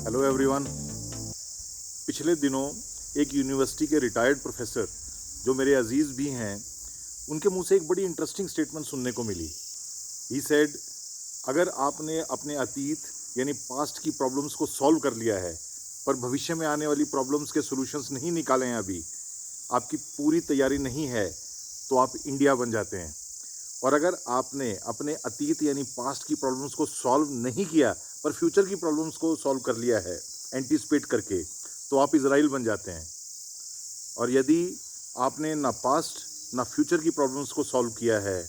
Hello everyone. पिछले दिनों एक यूनिवर्सिटी के रिटायर्ड प्रोफेसर जो मेरे अजीज़ भी हैं, उनके मुंह से एक बड़ी इंटरेस्टिंग स्टेटमेंट सुनने को मिली। ही सेड, अगर आपने अपने अतीत यानी पास्ट की प्रॉब्लम्स को सॉल्व कर लिया है पर भविष्य में आने वाली प्रॉब्लम्स के सॉल्यूशंस नहीं निकाले हैं, अभी आपकी पूरी तैयारी नहीं है, तो आप इंडिया बन जाते हैं। और अगर आपने अपने अतीत यानी पास्ट की प्रॉब्लम्स को सॉल्व नहीं किया पर फ्यूचर की प्रॉब्लम्स को सॉल्व कर लिया है एंटीसिपेट करके, तो आप इजराइल बन जाते हैं। और यदि आपने ना पास्ट ना फ्यूचर की प्रॉब्लम्स को सॉल्व किया है,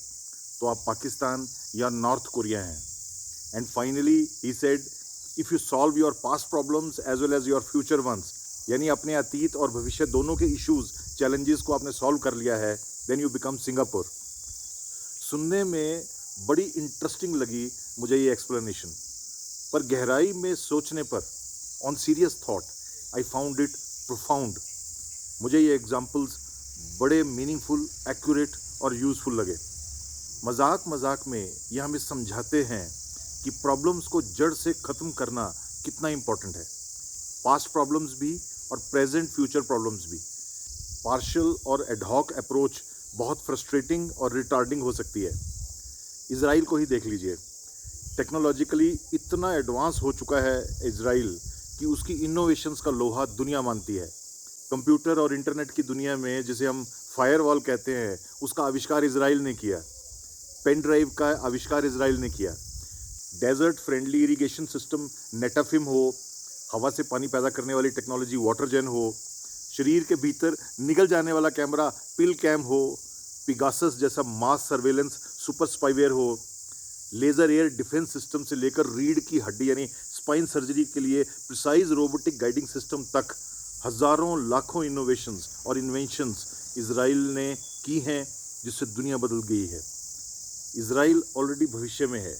तो आप पाकिस्तान या नॉर्थ कोरिया हैं। And finally he said, if you solve your past problems as well as your future ones, यानी अपने अतीत और भविष्य दोनों के इश्यूज चैलेंजेस को आपने सॉल्व कर लिया है, देन यू बिकम सिंगापुर। सुनने में बड़ी इंटरेस्टिंग लगी मुझे ये एक्सप्लेनेशन, पर गहराई में सोचने पर, on serious thought, I found it profound. मुझे ये एग्जाम्पल्स बड़े मीनिंगफुल, एक्यूरेट और यूज़फुल लगे। मजाक मजाक में ये हमें समझाते हैं कि प्रॉब्लम्स को जड़ से ख़त्म करना कितना इम्पोर्टेंट है। पास्ट प्रॉब्लम्स भी और प्रेजेंट फ्यूचर प्रॉब्लम्स भी। पार्शियल और एडहॉक अप्रोच बहुत फ्रस्ट्रेटिंग और रिटार्डिंग हो सकती है। इजराइल को ही देख लीजिए, टेक्नोलॉजिकली इतना एडवांस हो चुका है इजराइल कि उसकी इनोवेशंस का लोहा दुनिया मानती है। कंप्यूटर और इंटरनेट की दुनिया में जिसे हम फायरवॉल कहते हैं, उसका आविष्कार इजराइल ने किया। पेन ड्राइव का आविष्कार इजराइल ने किया। Desert friendly irrigation system Netafim हो, हवा से पानी पैदा करने वाली टेक्नोलॉजी वाटरजेन हो, शरीर के भीतर निगल जाने वाला कैमरा पिल कैम हो, पिगासस जैसा मास सर्वेलेंस सुपर स्पाईवेयर हो, लेज़र एयर डिफेंस सिस्टम से लेकर रीढ़ की हड्डी यानी स्पाइन सर्जरी के लिए प्रिसाइज रोबोटिक गाइडिंग सिस्टम तक हज़ारों लाखों इनोवेशंस और इन्वेंशंस इजराइल ने की हैं, जिससे दुनिया बदल गई है। इजराइल ऑलरेडी भविष्य में है।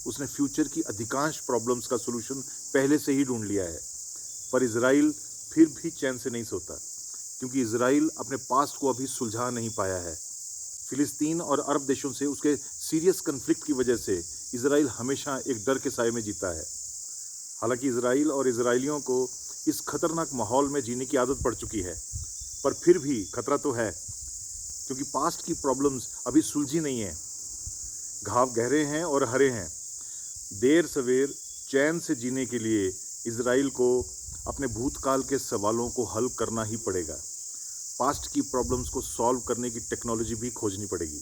उसने फ्यूचर की अधिकांश प्रॉब्लम्स का सोल्यूशन पहले से ही ढूंढ लिया है। पर इजराइल फिर भी चैन से नहीं सोता, क्योंकि इजराइल अपने पास्ट को अभी सुलझा नहीं पाया है। फिलिस्तीन और अरब देशों से उसके सीरियस कन्फ्लिक्ट की वजह से इजराइल हमेशा एक डर के साए में जीता है। हालांकि इजराइल और इजराइलियों को इस खतरनाक माहौल में जीने की आदत पड़ चुकी है, पर फिर भी खतरा तो है, क्योंकि पास्ट की प्रॉब्लम्स अभी सुलझी नहीं है। घाव गहरे हैं और हरे हैं। देर सवेर चैन से जीने के लिए इजराइल को अपने भूतकाल के सवालों को हल करना ही पड़ेगा। पास्ट की प्रॉब्लम्स को सॉल्व करने की टेक्नोलॉजी भी खोजनी पड़ेगी।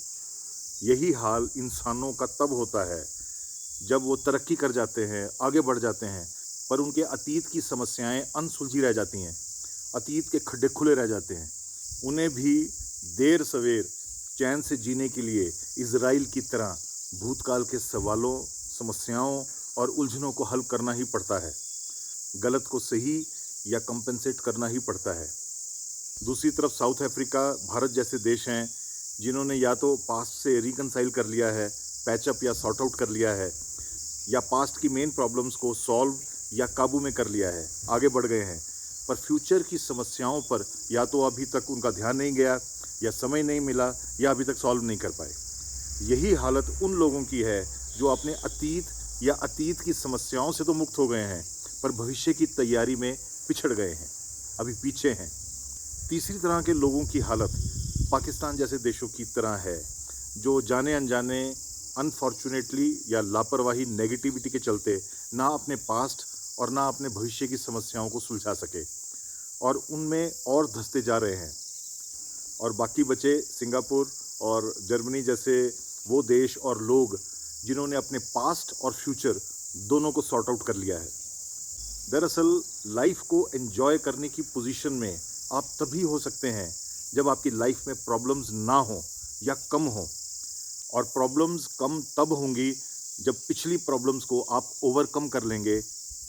यही हाल इंसानों का तब होता है जब वो तरक्की कर जाते हैं, आगे बढ़ जाते हैं, पर उनके अतीत की समस्याएं अनसुलझी रह जाती हैं, अतीत के खड्डे खुले रह जाते हैं। उन्हें भी देर सवेर चैन से जीने के लिए इजराइल की तरह भूतकाल के सवालों, समस्याओं और उलझनों को हल करना ही पड़ता है। गलत को सही या कंपेंसेट करना ही पड़ता है। दूसरी तरफ साउथ अफ्रीका, भारत जैसे देश हैं जिन्होंने या तो पास्ट से रिकनसाइल कर लिया है, पैचअप या सॉर्ट आउट कर लिया है, या पास्ट की मेन प्रॉब्लम्स को सॉल्व या काबू में कर लिया है, आगे बढ़ गए हैं। पर फ्यूचर की समस्याओं पर या तो अभी तक उनका ध्यान नहीं गया, या समय नहीं मिला, या अभी तक सॉल्व नहीं कर पाए। यही हालत उन लोगों की है जो अपने अतीत या अतीत की समस्याओं से तो मुक्त हो गए हैं, पर भविष्य की तैयारी में पिछड़ गए हैं, अभी पीछे हैं। तीसरी तरह के लोगों की हालत पाकिस्तान जैसे देशों की तरह है, जो जाने अनजाने, अनफॉर्चुनेटली या लापरवाही, नेगेटिविटी के चलते ना अपने पास्ट और ना अपने भविष्य की समस्याओं को सुलझा सके, और उनमें और धंसते जा रहे हैं। और बाकी बचे सिंगापुर और जर्मनी जैसे वो देश और लोग जिन्होंने अपने पास्ट और फ्यूचर दोनों को सॉर्ट आउट कर लिया है। दरअसल लाइफ को एंजॉय करने की पोजीशन में आप तभी हो सकते हैं जब आपकी लाइफ में प्रॉब्लम्स ना हो या कम हो, और प्रॉब्लम्स कम तब होंगी जब पिछली प्रॉब्लम्स को आप ओवरकम कर लेंगे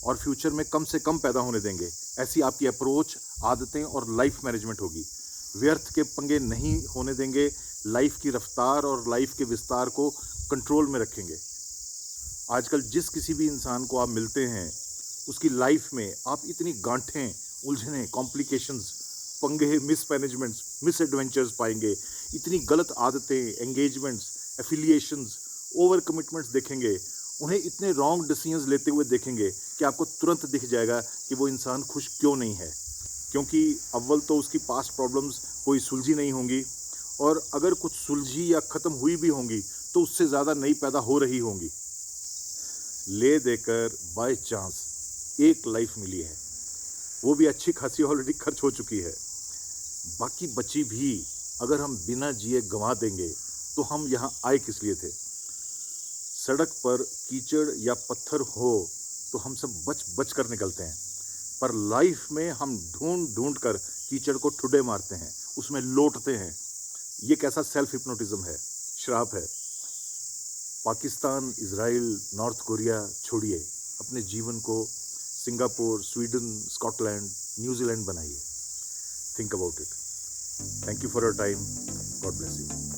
और फ्यूचर में कम से कम पैदा होने देंगे। ऐसी आपकी अप्रोच, आदतें और लाइफ मैनेजमेंट होगी। व्यर्थ के पंगे नहीं होने देंगे, लाइफ की रफ्तार और लाइफ के विस्तार को कंट्रोल में रखेंगे। आजकल जिस किसी भी इंसान को आप मिलते हैं, उसकी लाइफ में आप इतनी गांठें, उलझने, कॉम्प्लिकेशंस, पंगे, मिसमैनेजमेंट्स, मिस एडवेंचर्स पाएंगे। इतनी गलत आदतें, एंगेजमेंट्स, एफिलिएशंस, ओवर कमिटमेंट्स देखेंगे, उन्हें इतने रॉन्ग डिसीजंस लेते हुए देखेंगे कि आपको तुरंत दिख जाएगा कि वो इंसान खुश क्यों नहीं है। क्योंकि अव्वल तो उसकी पास्ट प्रॉब्लम्स कोई सुलझी नहीं होंगी, और अगर कुछ सुलझी या ख़त्म हुई भी होंगी तो उससे ज़्यादा नई पैदा हो रही होंगी। ले देकर बाय चांस एक लाइफ मिली है, वो भी अच्छी खासी ऑलरेडी खर्च हो चुकी है। बाकी बची भी अगर हम बिना जिए गंवा देंगे तो हम यहाँ आए किस लिए थे। सड़क पर कीचड़ या पत्थर हो तो हम सब बच बच कर निकलते हैं, पर लाइफ में हम ढूंढ ढूंढ कर कीचड़ को ठुड्डे मारते हैं, उसमें लौटते हैं। ये कैसा सेल्फ हिप्नोटिज्म है, श्राप है। पाकिस्तान, इजराइल, नॉर्थ कोरिया छोड़िए, अपने जीवन को सिंगापुर, स्वीडन, स्कॉटलैंड, न्यूजीलैंड बनाइए। Think about it. Thank you for your time. God bless you.